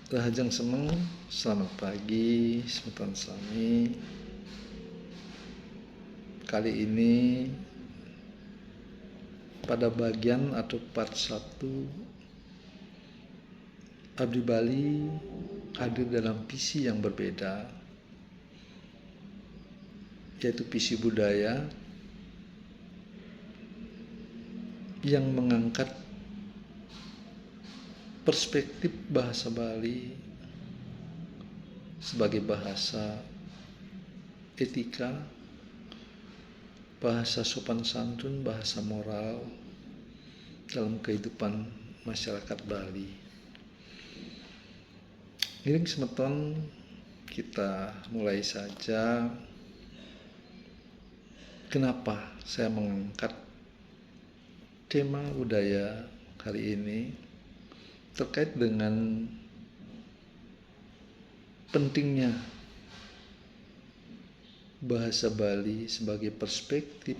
Rahajang Semeng, selamat pagi, Semeton Sami. Kali ini pada bagian atau part 1, Abdi Bali hadir dalam visi yang berbeda, yaitu visi budaya yang mengangkat perspektif bahasa Bali sebagai bahasa etika, bahasa sopan santun, bahasa moral dalam kehidupan masyarakat Bali. Ngiring Semeton, kita mulai saja. Kenapa saya mengangkat tema budaya hari ini? Terkait dengan pentingnya bahasa Bali sebagai perspektif,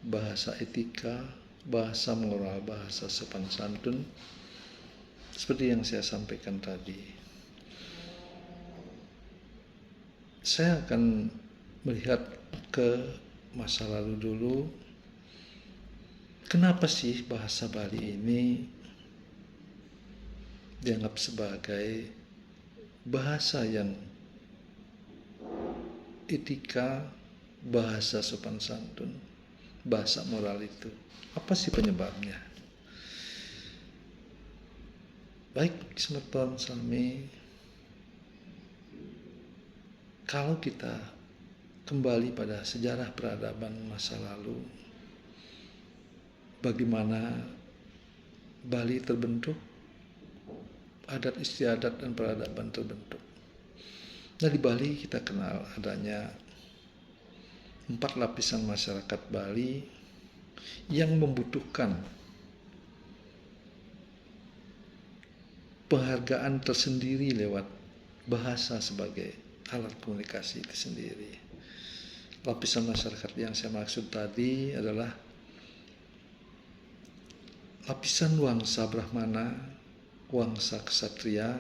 bahasa etika, bahasa moral, bahasa sopan santun, seperti yang saya sampaikan tadi. Saya akan melihat ke masa lalu dulu. Kenapa sih bahasa Bali ini dianggap sebagai bahasa yang etika, bahasa sopan santun, bahasa moral itu? Apa sih penyebabnya? Baik, Semeton Sami, kalau kita kembali pada sejarah peradaban masa lalu, bagaimana Bali terbentuk, adat istiadat dan peradaban terbentuk. Nah, di Bali kita kenal adanya 4 lapisan masyarakat Bali yang membutuhkan penghargaan tersendiri lewat bahasa sebagai alat komunikasi itu sendiri. Lapisan masyarakat yang saya maksud tadi adalah lapisan Wangsa Brahmana, Wangsa Ksatria,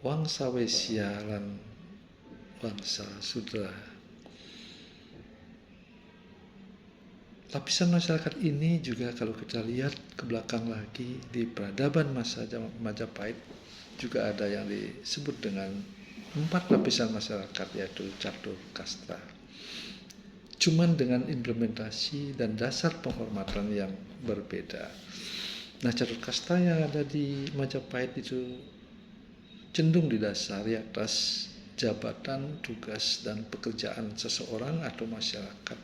Wangsa Wesya, dan Wangsa Sudra. Lapisan masyarakat ini juga kalau kita lihat ke belakang lagi di peradaban masa Majapahit juga ada yang disebut dengan 4 lapisan masyarakat, yaitu Catur Kasta. Cuman dengan implementasi dan dasar penghormatan yang berbeda. Nah, Catur Kasta yang ada di Majapahit itu cenderung didasari atas jabatan, tugas, dan pekerjaan seseorang atau masyarakat,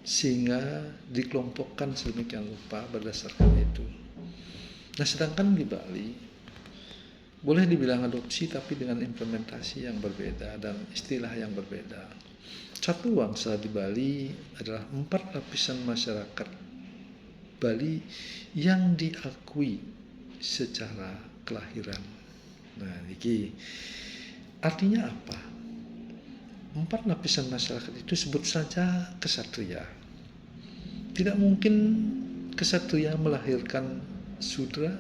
sehingga dikelompokkan sedemikian rupa berdasarkan itu. Nah, sedangkan di Bali boleh dibilang adopsi tapi dengan implementasi yang berbeda dan istilah yang berbeda. Satu Wangsa di Bali adalah 4 lapisan masyarakat Bali yang diakui secara kelahiran. Nah, ini artinya apa? 4 lapisan masyarakat itu sebut saja kesatria. Tidak mungkin kesatria melahirkan sudra,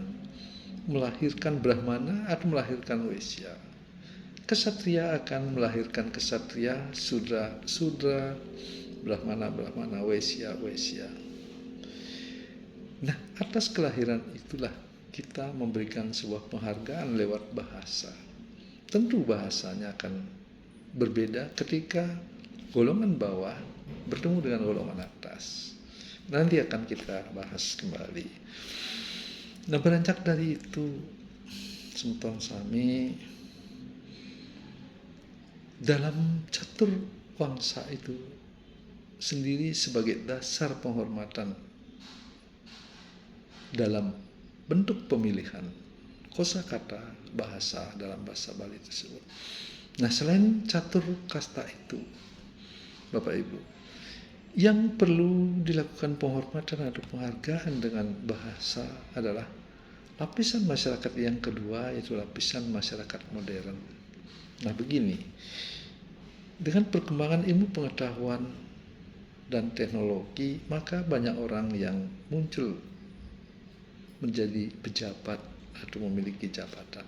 melahirkan brahmana, atau melahirkan wesya. Kesatria akan melahirkan kesatria, sudra, brahmana, wesya. Nah, atas kelahiran itulah kita memberikan sebuah penghargaan lewat bahasa. Tentu bahasanya akan berbeda ketika golongan bawah bertemu dengan golongan atas. Nanti akan kita bahas kembali. Nah, beranjak dari itu, Semeton Sami, dalam catur wangsa itu sendiri sebagai dasar penghormatan dalam bentuk pemilihan kosakata bahasa dalam bahasa Bali tersebut. Nah, selain catur kasta itu, Bapak Ibu, yang perlu dilakukan penghormatan atau penghargaan dengan bahasa adalah lapisan masyarakat yang kedua, yaitu lapisan masyarakat modern. Nah, begini, dengan perkembangan ilmu pengetahuan dan teknologi, maka banyak orang yang muncul menjadi pejabat atau memiliki jabatan.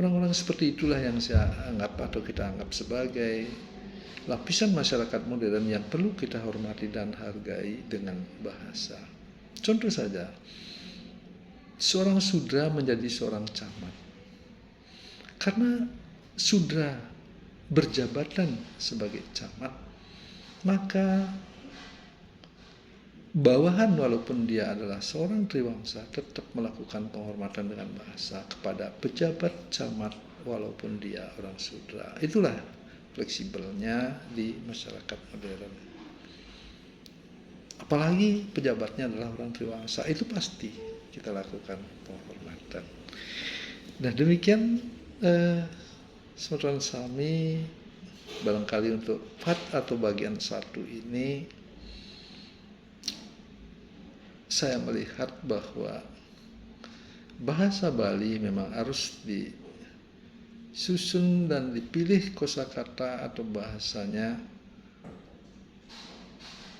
Orang-orang seperti itulah yang saya anggap atau kita anggap sebagai lapisan masyarakat modern yang perlu kita hormati dan hargai dengan bahasa. Contoh saja, seorang sudra menjadi seorang camat. Karena sudra berjabatan sebagai camat, maka bawahan walaupun dia adalah seorang triwangsa tetap melakukan penghormatan dengan bahasa kepada pejabat camat walaupun dia orang sudra. Itulah fleksibelnya di masyarakat modern. Apalagi pejabatnya adalah orang triwangsa, itu pasti kita lakukan penghormatan. Nah demikian Saudara Sami, barangkali untuk part atau bagian 1 ini saya melihat bahwa bahasa Bali memang harus disusun dan dipilih kosakata atau bahasanya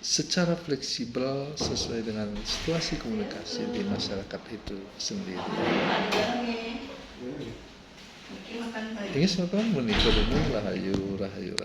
secara fleksibel sesuai dengan situasi komunikasi di masyarakat itu sendiri. Ini semua menikah dulu rahayu.